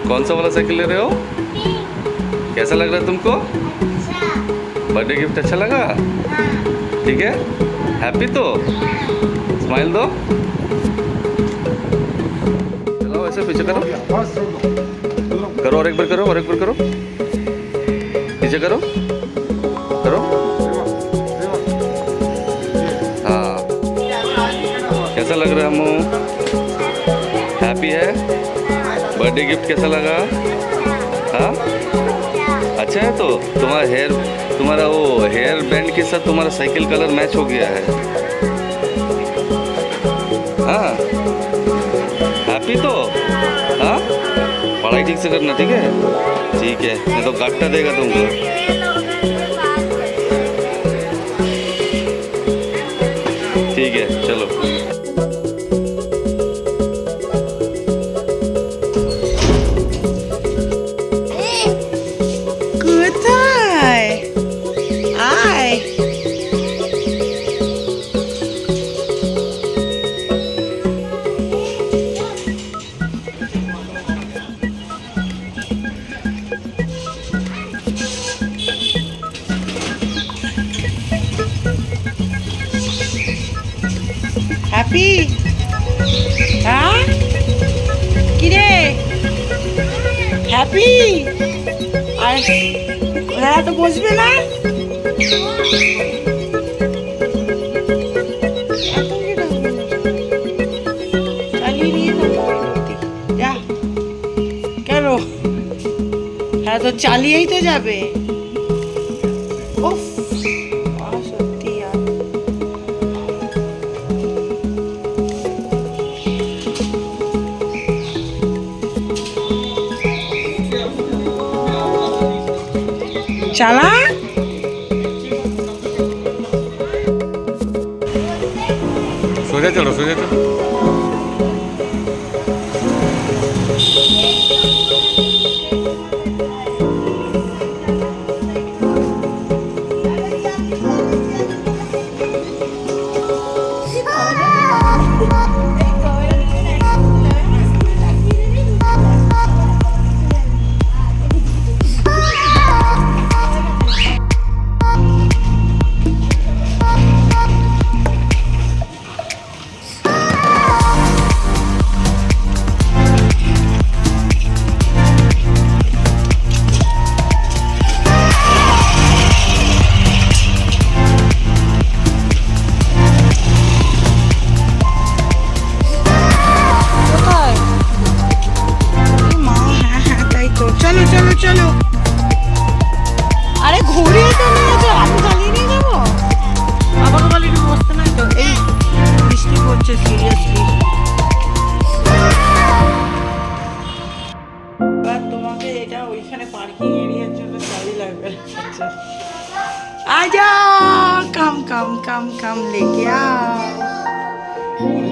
कौन सा वाला साइकिल ले रहे हो? कैसा लग रहा है तुमको? बर्थडे गिफ्ट अच्छा लगा? ठीक है, हैप्पी तो स्माइल दो। चलो ऐसे पीछे करो, करो और एक बार करो, और एक बार करो, पीछे करो, करो। हाँ, कैसा लग रहा है अम्मू? हैप्पी है? बर्थडे गिफ्ट कैसा लगा? हाँ, अच्छा है। तो तुम्हारा वो हेयर बैंड के साथ तुम्हारा साइकिल कलर मैच हो गया है। हाँ, हैप्पी तो? हाँ, पढ़ाई ठीक से करना, ठीक है? ठीक है, नहीं तो गट्टा देगा तुमको। ठीक है, चलो। হ্যাপি? হ্যাঁ, কিরে হ্যাপি? আর হ্যাঁ তো বসবে না? চালিয়ে নিয়ে যা। কেন? হ্যাঁ তো চালিয়েই তো যাবে। সত্যি আর চালা। सोजा चलो, सोजा चलो। চলো। আরে ঘুরিয়ে তো নিয়ে যাও, আমি চালিয়ে নিয়ে যাবো। আবারও বলি একটু বসতে নাই তো, এই বৃষ্টি পড়ছে সিরিয়াসলি। এবার তোমাকে এটা ওইখানে পার্কিং এরিয়ার জন্য চাবি লাগবে। আচ্ছা আজা, কাম লেকে आओ।